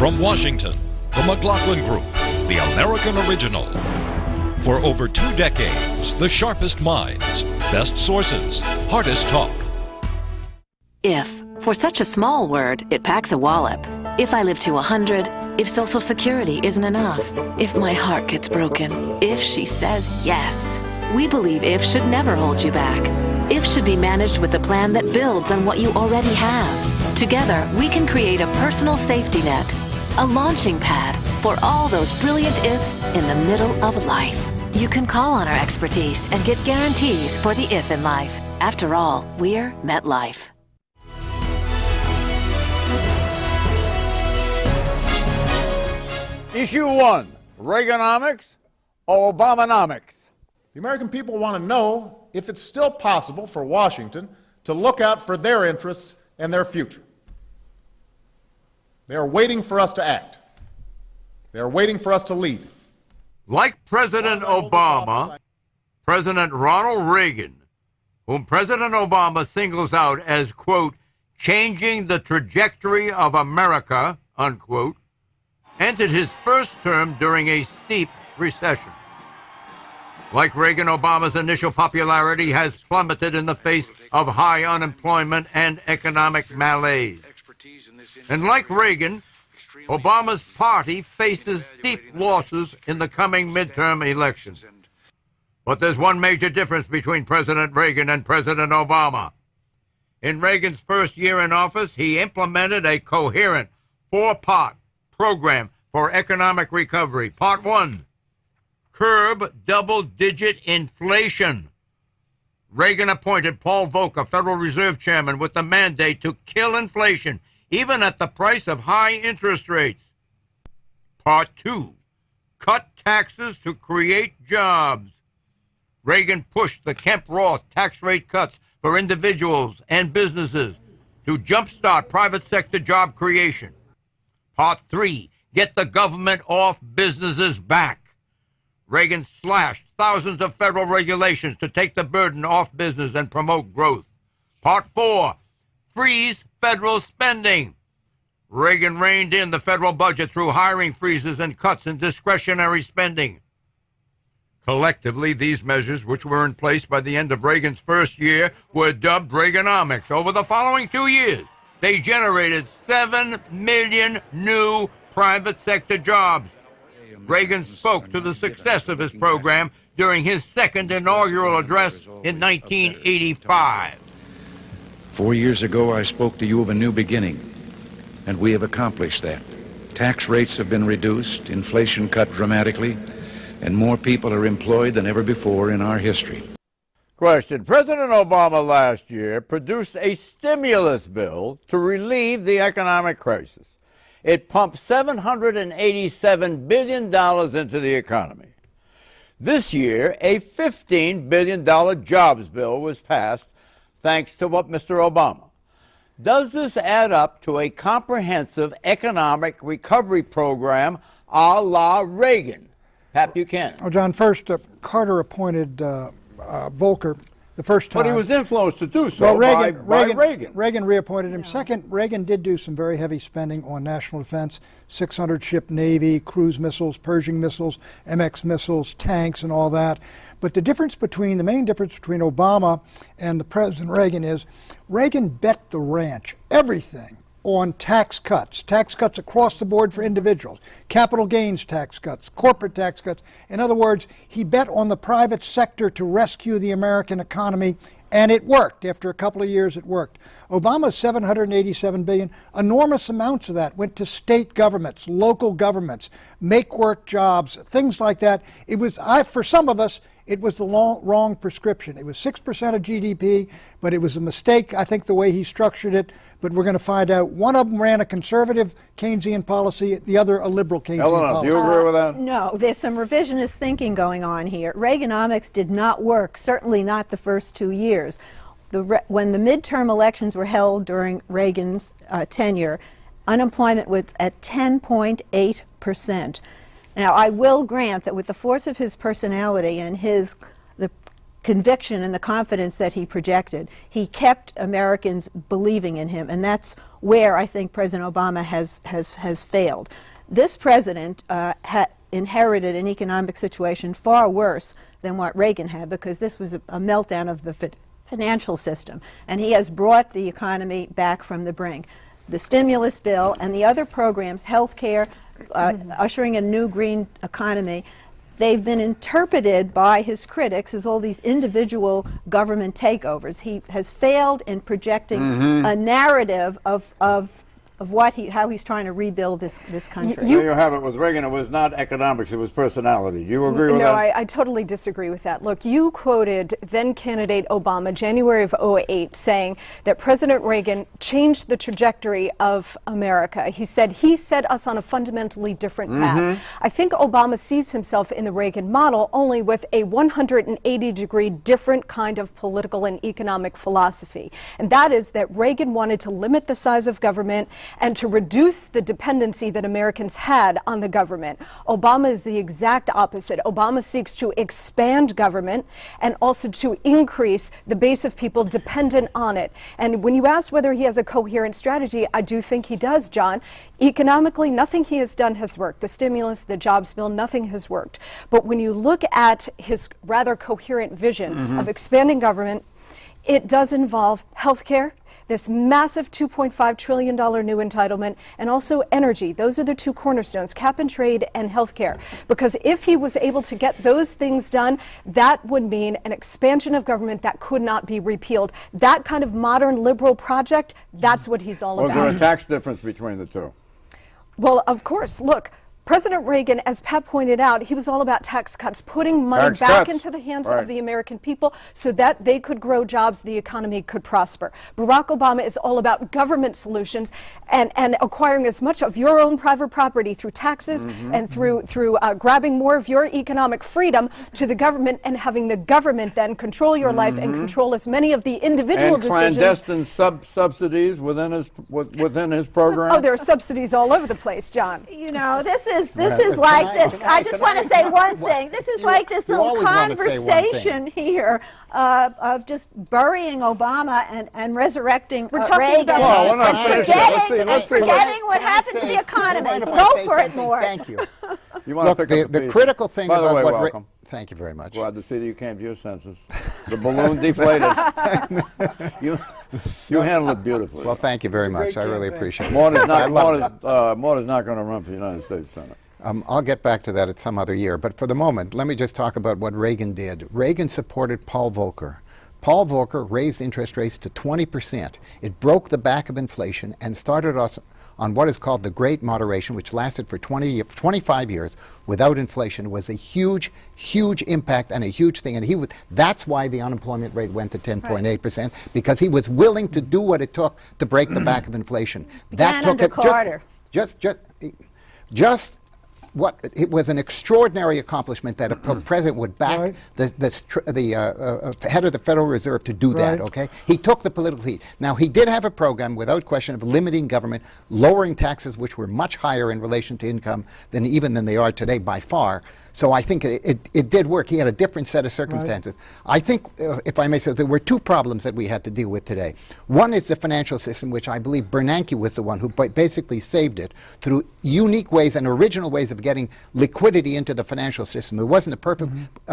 From Washington, the McLaughlin Group, the American original. For over 2 decades, the sharpest minds, best sources, hardest talk. If. For such a small word, it packs a wallop. If I live to 100, if Social Security isn't enough, if my heart gets broken, if she says yes. We believe if should never hold you back. If should be managed with a plan that builds on what you already have. Together, we can create a personal safety net, a launching pad for all those brilliant ifs in the middle of life. You can call on our expertise and get guarantees for the if in life. After all, we're MetLife. Issue 1, Reaganomics or Obamonomics? The American people want to know if it's still possible for Washington to look out for their interests and their future. They are waiting for us to act. They are waiting for us to lead. Like President Obama, President Ronald Reagan, whom President Obama singles out as, quote, changing the trajectory of America, unquote, entered his first term during a steep recession. Like Reagan, Obama's initial popularity has plummeted in the face of high unemployment and economic malaise. And like Reagan, Obama's party faces steep losses in the coming midterm elections. But there's one major difference between President Reagan and President Obama. In Reagan's first year in office, he implemented a coherent 4-part program for economic recovery. Part 1, curb double-digit inflation. Reagan appointed Paul Volcker, Federal Reserve Chairman, with the mandate to kill inflation, even at the price of high interest rates. Part 2, cut taxes to create jobs. Reagan pushed the Kemp-Roth tax rate cuts for individuals and businesses to jumpstart private sector job creation. Part 3, get the government off businesses' back. Reagan slashed thousands of federal regulations to take the burden off business and promote growth. Part 4, freeze federal spending. Reagan reined in the federal budget through hiring freezes and cuts in discretionary spending. Collectively, these measures, which were in place by the end of Reagan's first year, were dubbed Reaganomics. Over the following 2 years, they generated 7 million new private sector jobs. Reagan spoke to the success of his program during his second inaugural address in 1985. 4 years ago, I spoke to you of a new beginning, and we have accomplished that. Tax rates have been reduced, inflation cut dramatically, and more people are employed than ever before in our history. Question. President Obama last year produced a stimulus bill to relieve the economic crisis. It pumped $787 billion into the economy. This year, a $15 billion jobs bill was passed thanks to what Mr. Obama. Does this add up to a comprehensive economic recovery program a la Reagan? Pat Buchanan. Oh, John, first, Carter appointed Volcker the first time. But he was influenced to do so by Reagan. Reagan reappointed him. Second, Reagan did do some very heavy spending on national defense, 600-ship Navy, cruise missiles, Pershing missiles, MX missiles, tanks, and all that. But the main difference between Obama and the President Reagan is Reagan bet the ranch, everything, on tax cuts across the board for individuals, capital gains tax cuts, corporate tax cuts. In other words, he bet on the private sector to rescue the American economy, and it worked. After a couple of years, it worked. Obama's $787 billion, enormous amounts of that went to state governments, local governments, make work jobs, things like that. It was, for some of us, it was the wrong prescription. It was 6% of GDP, but it was a mistake, I think, the way he structured it. But we're going to find out. One of them ran a conservative Keynesian policy, the other a liberal Keynesian policy. Do you agree with that? No, there's some revisionist thinking going on here. Reaganomics did not work, certainly not the first 2 years. When the midterm elections were held during Reagan's tenure, unemployment was at 10.8%. Now, I will grant that with the force of his personality and the conviction and the confidence that he projected. He kept Americans believing in him, and that's where I think President Obama has failed. This president inherited an economic situation far worse than what Reagan had, because this was a meltdown of the financial system, and he has brought the economy back from the brink. The stimulus bill and the other programs, health care, ushering in a new green economy, they've been interpreted by his critics as all these individual government takeovers. He has failed in projecting a narrative of how he's trying to rebuild this country. There you have it. With Reagan, it was not economics, it was personality. Do you agree with that? No, I totally disagree with that. Look, you quoted then-candidate Obama, January of '08, saying that President Reagan changed the trajectory of America. He said he set us on a fundamentally different path. I think Obama sees himself in the Reagan model, only with a 180-degree different kind of political and economic philosophy. And that is that Reagan wanted to limit the size of government and to reduce the dependency that Americans had on the government. Obama is the exact opposite. Obama seeks to expand government and also to increase the base of people dependent on it. And when you ask whether he has a coherent strategy, I do think he does, John. Economically, nothing he has done has worked. The stimulus, the jobs bill, nothing has worked. But when you look at his rather coherent vision of expanding government, it does involve health care, this massive $2.5 trillion new entitlement, and also energy. Those are the two cornerstones, cap and trade and healthcare. Because if he was able to get those things done, that would mean an expansion of government that could not be repealed. That kind of modern liberal project, that's what he's all about. Was there a tax difference between the two? Well, of course. Look, President Reagan, as Pat pointed out, he was all about tax cuts, putting money back into the hands of the American people so that they could grow jobs, the economy could prosper. Barack Obama is all about government solutions and acquiring as much of your own private property through taxes and through grabbing more of your economic freedom to the government, and having the government then control your life and control as many of the individual decisions. Clandestine subsidies within his program? Oh, there are subsidies all over the place, John. You know, this is like this. I just want to say one thing. This is like this little conversation here of just burying Obama and resurrecting Reagan. And forgetting what happened to the economy. Go for it more. Thank you. You want Look, to pick up the critical thing By the about way, what welcome. Thank you very much. Glad to see that you came to your senses. The balloon deflated. You handled it beautifully. Well, thank you very much. I really appreciate it. Mort is not going to run for the United States Senate. I'll get back to that at some other year. But for the moment, let me just talk about what Reagan did. Reagan supported Paul Volcker. Paul Volcker raised interest rates to 20%. It broke the back of inflation and started us on what is called the Great Moderation, which lasted for 25 years without inflation. It was a huge, huge impact and a huge thing. And that's why the unemployment rate went to 10.8%, because he was willing to do what it took to break the back of inflation. That took under Carter. It was an extraordinary accomplishment that a president would back the head of the Federal Reserve to do that, okay? He took the political heat. Now, he did have a program, without question, of limiting government, lowering taxes, which were much higher in relation to income than they are today by far. So I think it did work. He had a different set of circumstances. I think, if I may say, there were two problems that we had to deal with today. One is the financial system, which I believe Bernanke was the one who basically saved it through unique ways and original ways of getting liquidity into the financial system. It wasn't a perfect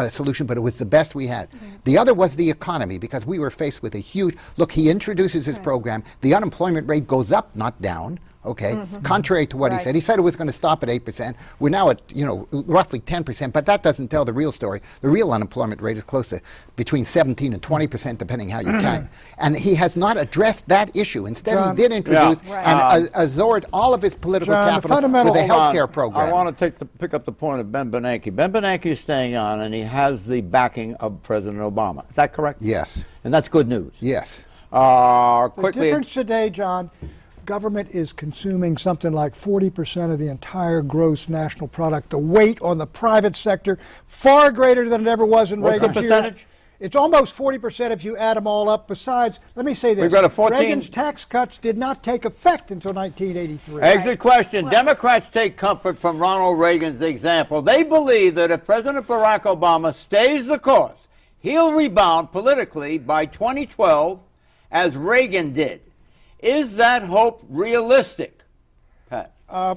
solution, but it was the best we had. The other was the economy, because we were faced with a huge, look, he introduces his program, the unemployment rate goes up, not down. Okay, contrary to what he said. He said it was going to stop at 8%. We're now at, roughly 10%, but that doesn't tell the real story. The real unemployment rate is close to between 17 and 20%, depending how you count. And he has not addressed that issue. Instead, he did introduce and absorbed all of his political capital with a health care program. I want to pick up the point of Ben Bernanke. Ben Bernanke is staying on, and he has the backing of President Obama. Is that correct? Yes. And that's good news. Yes. The difference today, John, government is consuming something like 40% of the entire gross national product. The weight on the private sector, far greater than it ever was in Reagan's years. What's the percentage? It's almost 40% if you add them all up. Besides, let me say this. We've got a Reagan's tax cuts did not take effect until 1983. Exit question. Democrats take comfort from Ronald Reagan's example. They believe that if President Barack Obama stays the course, he'll rebound politically by 2012 as Reagan did. Is that hope realistic, Pat?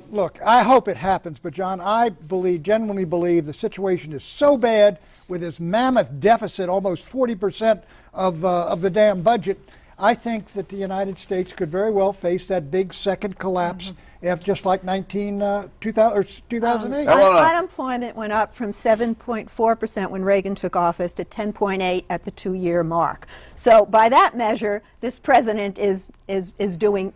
Look, I hope it happens, but John, I genuinely believe the situation is so bad with this mammoth deficit, almost 40% of the damn budget. I think that the United States could very well face that big second collapse, just like 2008. Unemployment went up from 7.4% when Reagan took office to 10.8 at the 2-year mark. So by that measure, this president is doing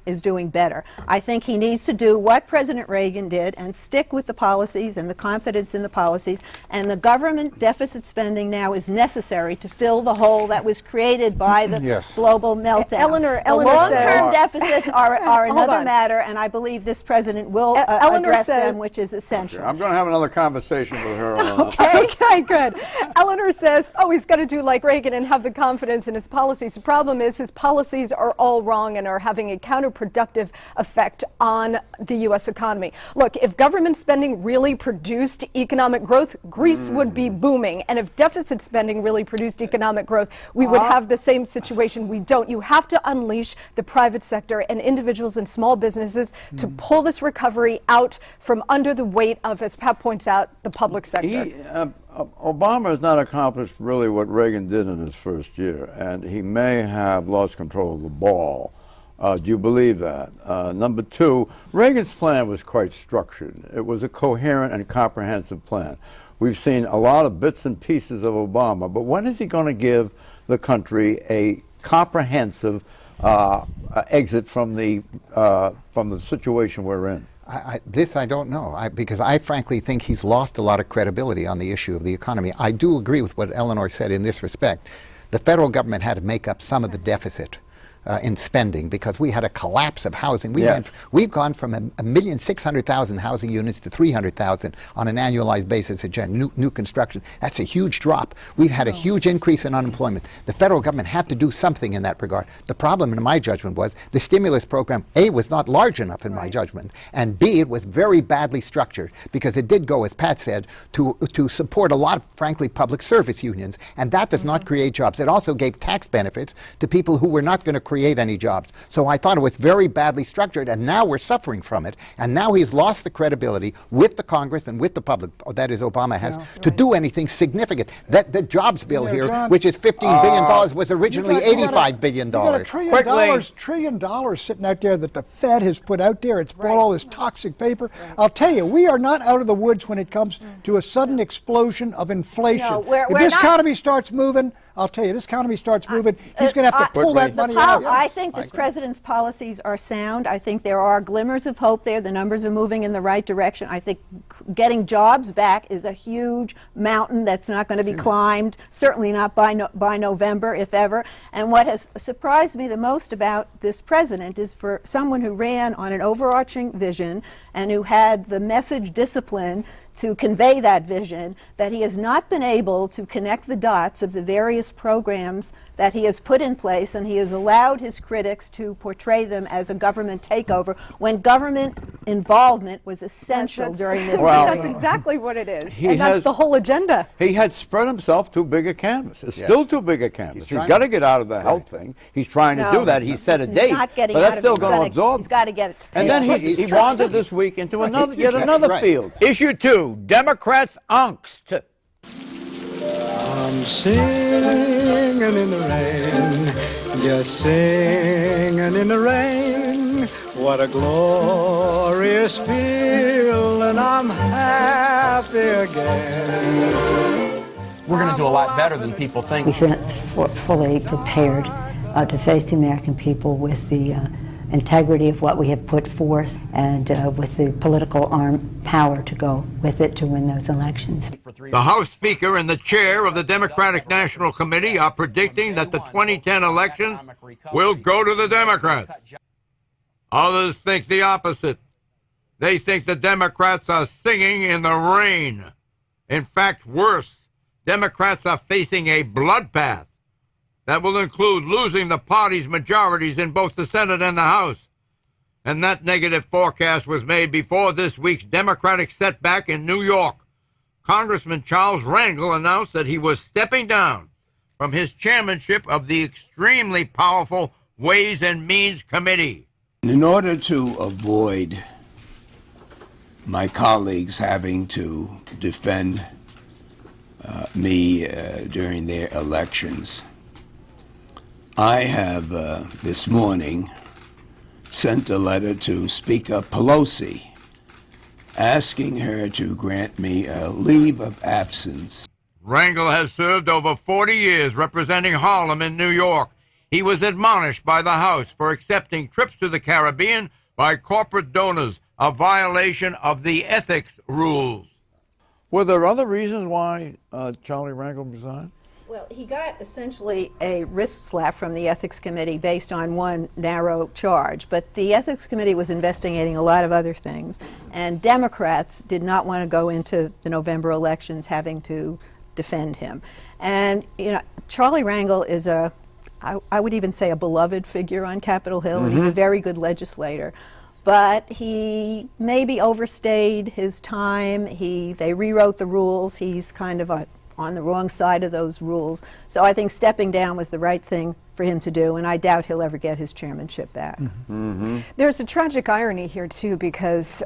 better. I think he needs to do what President Reagan did and stick with the policies and the confidence in the policies. And the government deficit spending now is necessary to fill the hole that was created by the global meltdown. Eleanor the long-term says, deficits are another matter, and I believe this president will address them, which is essential. I'm going to have another conversation with her. Okay, good. Eleanor says, he's got to do like Reagan and have the confidence in his policies. The problem is his policies are all wrong and are having a counterproductive effect on the U.S. economy. Look, if government spending really produced economic growth, Greece would be booming. And if deficit spending really produced economic growth, we would have the same situation. We don't. You have to unleash the private sector and individuals and small businesses to pull this recovery out from under the weight of, as Pat points out, the public sector. Obama has not accomplished really what Reagan did in his first year, and he may have lost control of the ball. Do you believe that? Number two, Reagan's plan was quite structured. It was a coherent and comprehensive plan. We've seen a lot of bits and pieces of Obama, but when is he going to give the country a comprehensive exit from the situation we're in? This I don't know, because I frankly think he's lost a lot of credibility on the issue of the economy. I do agree with what Eleanor said in this respect. The federal government had to make up some of the deficit in spending because we had a collapse of housing. We've gone from 1,600,000 housing units to 300,000 on an annualized basis of new construction. That's a huge drop. We've had a huge increase in unemployment. The federal government had to do something in that regard. The problem, in my judgment, was the stimulus program, A, was not large enough in my judgment, and B, it was very badly structured because it did go, as Pat said, to support a lot of, frankly, public service unions, and that does not create jobs. It also gave tax benefits to people who were not going to create any jobs. So I thought it was very badly structured, and now we're suffering from it. And now he's lost the credibility with the Congress and with the public, that is Obama has, to do anything significant. That the jobs bill here, John, which is $15 billion, was originally $85 billion. You've got $1 trillion sitting out there that the Fed has put out there. It's brought all this toxic paper. I'll tell you, we are not out of the woods when it comes to a sudden explosion of inflation. No, if this economy starts moving, I'll tell you, this economy starts moving, he's going to have to pull that money out. I think this president's policies are sound. I think there are glimmers of hope there. The numbers are moving in the right direction. I think getting jobs back is a huge mountain that's not going to be climbed, certainly not by November, if ever. And what has surprised me the most about this president is for someone who ran on an overarching vision and who had the message discipline to convey that vision, that he has not been able to connect the dots of the various programs that he has put in place, and he has allowed his critics to portray them as a government takeover when government involvement was essential during this period. That's exactly what it is, and that's the whole agenda. He had spread himself too big a canvas. It's still too big a canvas. He's got to get out of the health thing. He's trying to do that. He set a date, but that's still going to absorb. He's got to get it to And then he wandered this week into yet another field. Issue 2, Democrats angst. I'm singing in the rain, just singing in the rain. What a glorious feeling, I'm happy again. We're going to do a lot better than people think. We feel fully prepared to face the American people with the integrity of what we have put forth and with the political power to go with it to win those elections. The House Speaker and the chair of the Democratic National Committee are predicting that the 2010 elections will go to the Democrats. Others think the opposite. They think the Democrats are singing in the rain. In fact, worse, Democrats are facing a bloodbath that will include losing the party's majorities in both the Senate and the House. And that negative forecast was made before this week's Democratic setback in New York. Congressman Charles Rangel announced that he was stepping down from his chairmanship of the extremely powerful Ways and Means Committee. In order to avoid my colleagues having to defend me during their elections, I have this morning sent a letter to Speaker Pelosi asking her to grant me a leave of absence. Rangel has served over 40 years representing Harlem in New York. He was admonished by the House for accepting trips to the Caribbean by corporate donors, a violation of the ethics rules. Were there other reasons why Charlie Rangel resigned? Well, he got essentially a wrist slap from the Ethics Committee based on one narrow charge, but the Ethics Committee was investigating a lot of other things, and Democrats did not want to go into the November elections having to defend him. And, you know, Charlie Rangel is I would even say a beloved figure on Capitol Hill, and he's a very good legislator. But he maybe overstayed his time. They rewrote the rules. He's kind of on the wrong side of those rules. So I think stepping down was the right thing for him to do, and I doubt he'll ever get his chairmanship back. There's a tragic irony here, too, because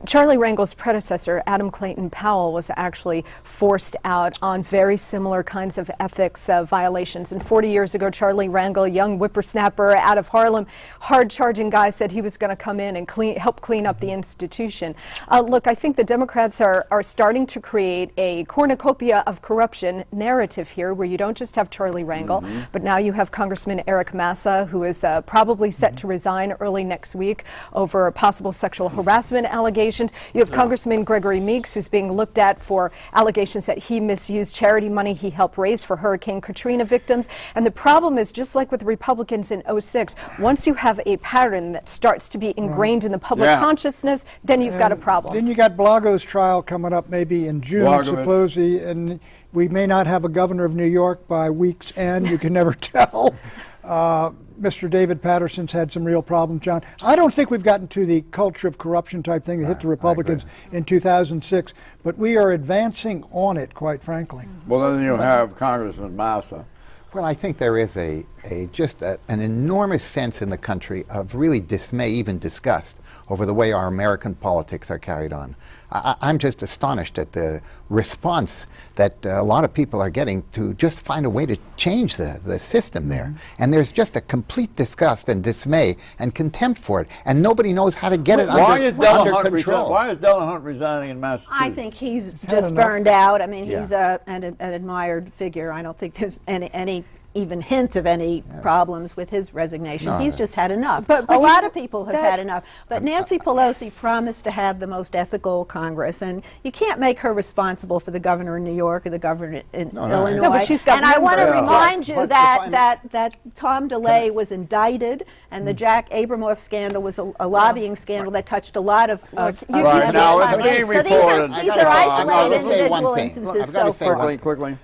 Charlie Rangel's predecessor, Adam Clayton Powell, was actually forced out on very similar kinds of ethics violations. And 40 years ago, Charlie Rangel, a young whippersnapper out of Harlem, hard-charging guy, said he was going to come in and help clean up the institution. Look, I think the Democrats are starting to create a cornucopia of corruption narrative here, where you don't just have Charlie Rangel, but now you have Congressman Eric Massa, who is probably set to resign early next week over possible sexual harassment allegations. You have Congressman Gregory Meeks, who's being looked at for allegations that he misused charity money he helped raise for Hurricane Katrina victims. And the problem is, just like with the Republicans in '06, once you have a pattern that starts to be ingrained in the public consciousness, then you've got a problem. Then you got Blago's trial coming up maybe in June, supposedly, and we may not have a governor of New York by week's end. You can never tell. Mr. David Patterson's had some real problems, John. I don't think we've gotten to the culture of corruption type thing that hit the Republicans in 2006, but we are advancing on it, quite frankly. Well, then you have Congressman Massa. Well, I think there is just an enormous sense in the country of really dismay, even disgust, over the way our American politics are carried on. I'm just astonished at the response that a lot of people are getting to just find a way to change the system there. And there's just a complete disgust and dismay and contempt for it, and nobody knows how to get it under control. Why is Della Hunt resigning in Massachusetts? I think he's just burned out. I mean, he's an admired figure. I don't think there's any even hint of any problems with his resignation. He's just had enough. But a lot of people have had enough. But Nancy Pelosi promised to have the most ethical Congress, and you can't make her responsible for the governor in New York or the governor in Illinois. No, but she's got and I want to remind you that Tom DeLay was indicted, and the Jack Abramoff scandal was a lobbying scandal that touched a lot of right now it's being reported. These are isolated individual instances. Quickly.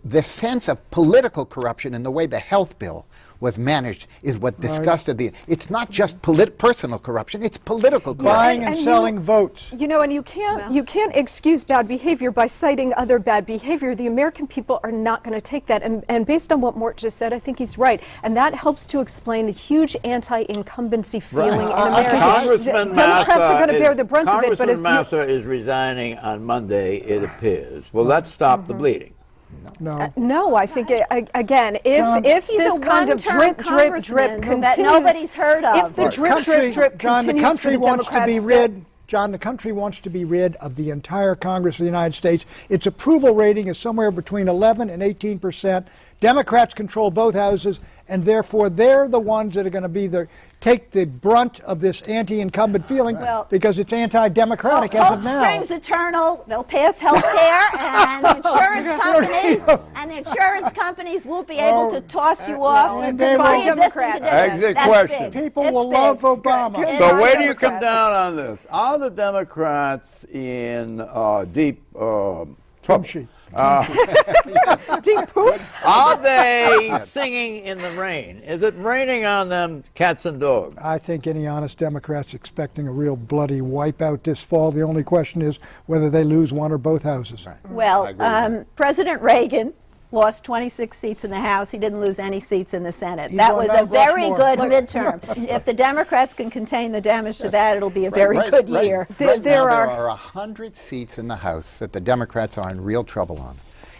The sense of political corruption and the way the health bill was managed is what disgusted it's not just personal corruption, it's political corruption. Buying and selling votes. You know, and you can't excuse bad behavior by citing other bad behavior. The American people are not going to take that. And based on what Mort just said, I think he's right. And that helps to explain the huge anti-incumbency feeling in America. Democrats are going to bear the brunt of it. But Congressman Massa is resigning on Monday, it appears. Will that stop the bleeding? No. No, I think, again, if this kind of drip continues, that nobody's heard of. If the drip John, the continues country for the wants Democrats, to be rid. John, the country wants to be rid of the entire Congress of the United States. Its approval rating is somewhere between 11 and 18%. Democrats control both houses, and therefore they're the ones that are going to take the brunt of this anti-incumbent feeling because it's anti-democratic as of now. Hope springs eternal. They'll pass health care, and the insurance companies won't be able to toss you off. And they will. Exit question. People will love Obama. So where do you come down on this? Are the Democrats in deep trouble? Deep poop? Are they singing in the rain? Is it raining on them, cats and dogs? I think any honest Democrat's expecting a real bloody wipeout this fall. The only question is whether they lose one or both houses. Well, President Reagan lost 26 seats in the House. He didn't lose any seats in the Senate. He's That on was Mount a very Rushmore. good midterm. If the Democrats can contain the damage to that, it'll be a very good year. There are 100 seats in the House that the Democrats are in real trouble on.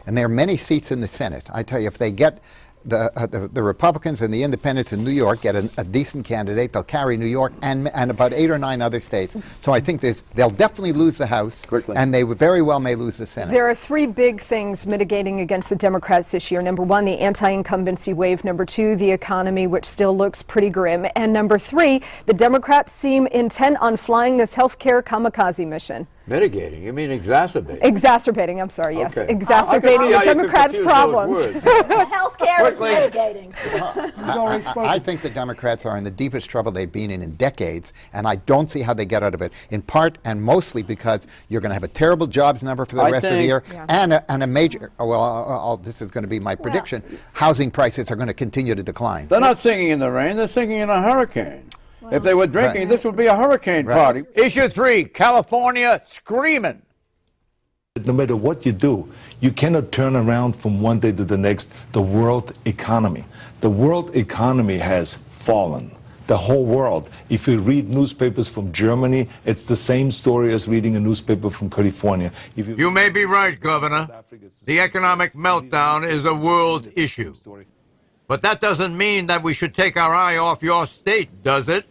And there are many seats in the Senate. I tell you, if they get the Republicans and the independents in New York get a decent candidate, they'll carry New York and about 8 or 9 other states. So I think they'll definitely lose the House, and they very well may lose the Senate. There are 3 big things mitigating against the Democrats this year. Number 1, the anti-incumbency wave. Number 2, the economy, which still looks pretty grim. And number 3, the Democrats seem intent on flying this healthcare kamikaze mission. Mitigating? You mean exacerbating? Exacerbating, I'm sorry, yes. Okay. Exacerbating the Democrats' problems. Healthcare is mitigating. I think the Democrats are in the deepest trouble they've been in decades, and I don't see how they get out of it, in part and mostly because you're going to have a terrible jobs number for the rest of the year, and a major, this is going to be my prediction, housing prices are going to continue to decline. They're not singing in the rain, they're singing in a hurricane. If they were drinking, this would be a hurricane party. Issue 3, California screaming. No matter what you do, you cannot turn around from one day to the next the world economy. The world economy has fallen. The whole world. If you read newspapers from Germany, it's the same story as reading a newspaper from California. You may be right, Governor. The economic meltdown is a world issue. But that doesn't mean that we should take our eye off your state, does it?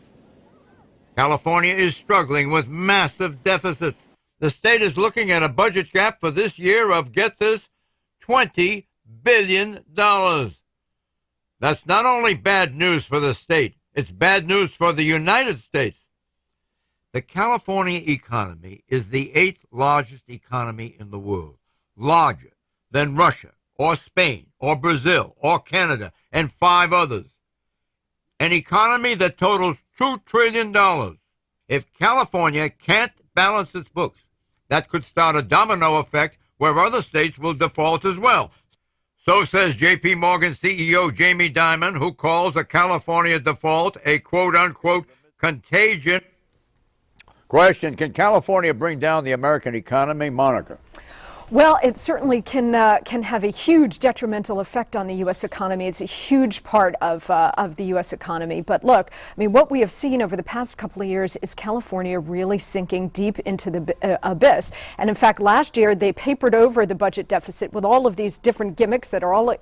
California is struggling with massive deficits. The state is looking at a budget gap for this year of, get this, $20 billion. That's not only bad news for the state, it's bad news for the United States. The California economy is the 8th largest economy in the world, larger than Russia or Spain or Brazil or Canada and 5 others. An economy that totals $2 trillion. If California can't balance its books, that could start a domino effect where other states will default as well. So says J.P. Morgan CEO Jamie Dimon, who calls a California default a quote-unquote contagion. Question, can California bring down the American economy? Monica. Well, it certainly can have a huge detrimental effect on the U.S. economy. It's a huge part of the U.S. economy. But look, I mean, what we have seen over the past couple of years is California really sinking deep into the abyss. And in fact, last year they papered over the budget deficit with all of these different gimmicks that are all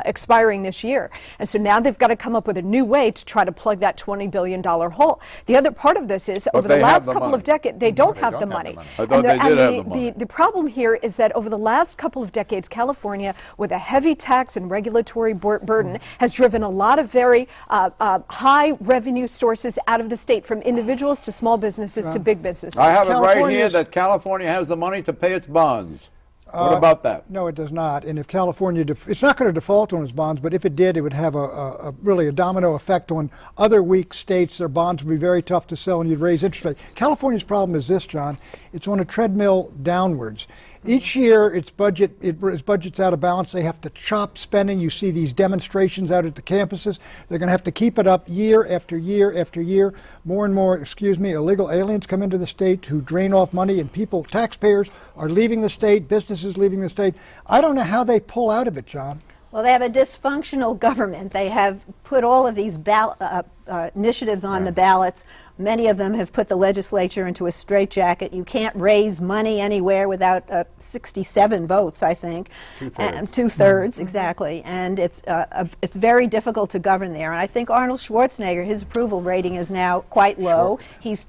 expiring this year. And so now they've got to come up with a new way to try to plug that $20 billion hole. The other part of this is over the last couple of decades, they don't have the money. I thought they did have the money. The problem here is that over the last couple of decades, California, with a heavy tax and regulatory burden, has driven a lot of very high revenue sources out of the state, from individuals to small businesses to big businesses. I have it right here that California has the money to pay its bonds. What about that? No, it does not. And if California, it's not going to default on its bonds, but if it did, it would have really a domino effect on other weak states. Their bonds would be very tough to sell, and you'd raise interest rates. California's problem is this, John. It's on a treadmill downwards. Each year, its budget's out of balance. They have to chop spending. You see these demonstrations out at the campuses. They're going to have to keep it up year after year after year. More and more, illegal aliens come into the state who drain off money, and taxpayers are leaving the state, businesses leaving the state. I don't know how they pull out of it, John. Well, they have a dysfunctional government. They have put all of these initiatives on the ballots. Many of them have put the legislature into a straitjacket. You can't raise money anywhere without 67 votes, I think. Two-thirds, exactly. And it's very difficult to govern there. And I think Arnold Schwarzenegger, his approval rating is now quite low. He's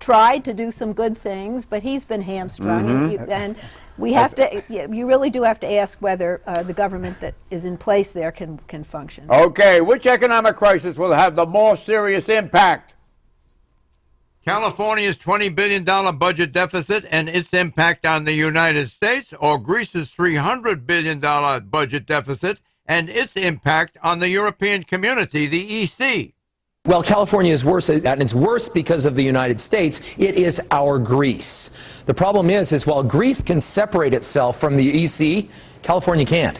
tried to do some good things, but he's been hamstrung. And we have to. You really do have to ask whether the government that is in place there can function. Okay, which economic crisis will have the more serious impact? California's $20 billion budget deficit and its impact on the United States, or Greece's $300 billion budget deficit and its impact on the European community, the EC? Well, California is worse, and it's worse because of the United States. It is our Greece. The problem is while Greece can separate itself from the EC, California can't.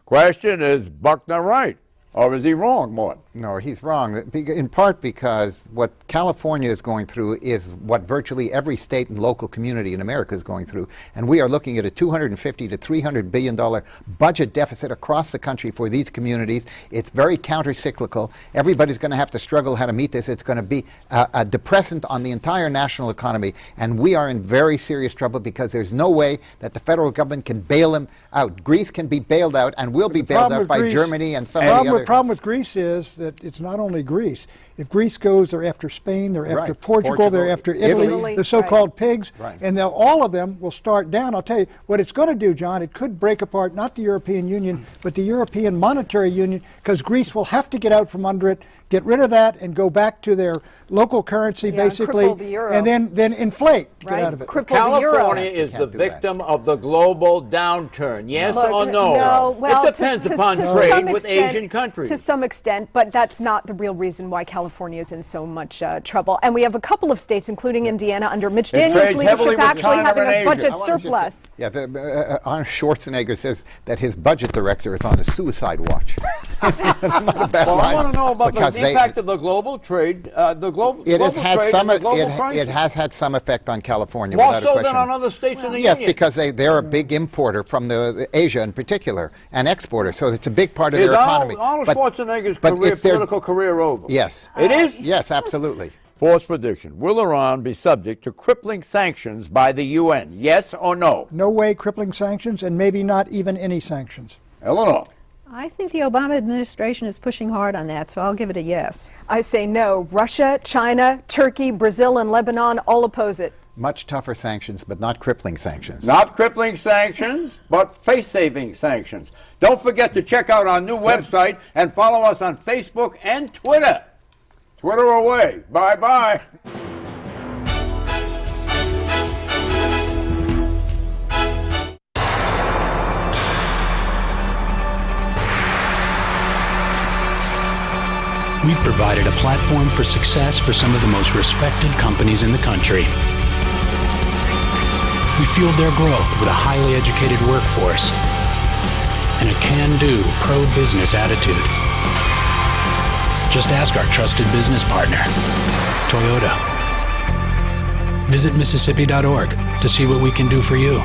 Question, is Buckner right, or is he wrong, Mort? No, he's wrong, in part because what California is going through is what virtually every state and local community in America is going through. And we are looking at a $250 to $300 billion budget deficit across the country for these communities. It's very counter-cyclical. Everybody's going to have to struggle how to meet this. It's going to be a depressant on the entire national economy. And we are in very serious trouble because there's no way that the federal government can bail them out. Greece can be bailed out and will be bailed out by Germany and some of the other... The problem with Greece is that it's not only Greece. If Greece goes, they're after Spain, they're after Portugal, they're after Italy, the so-called pigs, and all of them will start down. I'll tell you what it's going to do, John. It could break apart not the European Union, but the European Monetary Union, because Greece will have to get out from under it, get rid of that, and go back to their local currency, basically, and then inflate, get out of it. California is the victim of the global downturn. Yes or no? No, well, it depends upon trade with Asian countries. To some extent, but that's not the real reason why California is in so much trouble. And we have a couple of states, including Indiana, under Mitch Daniels' leadership, actually having a budget surplus. Yeah, Arnold Schwarzenegger says that his budget director is on a suicide watch. Well, I want to know about the impact of the global trade, it has had some effect on California. More without so a question. than on other states in the Yes, Union. because they're a big importer from Asia in particular, and exporter, so it's a big part of their economy. Arnold Schwarzenegger's political career over? Yes. It is? Yes, absolutely. Force prediction. Will Iran be subject to crippling sanctions by the UN? Yes or no? No way crippling sanctions, and maybe not even any sanctions. Eleanor? I think the Obama administration is pushing hard on that, so I'll give it a yes. I say no. Russia, China, Turkey, Brazil, and Lebanon all oppose it. Much tougher sanctions, but not crippling sanctions. Not crippling sanctions, but face-saving sanctions. Don't forget to check out our new website and follow us on Facebook and Twitter. Twitter away. Bye-bye. We've provided a platform for success for some of the most respected companies in the country. We fueled their growth with a highly educated workforce and a can-do, pro-business attitude. Just ask our trusted business partner, Toyota. Visit Mississippi.org to see what we can do for you.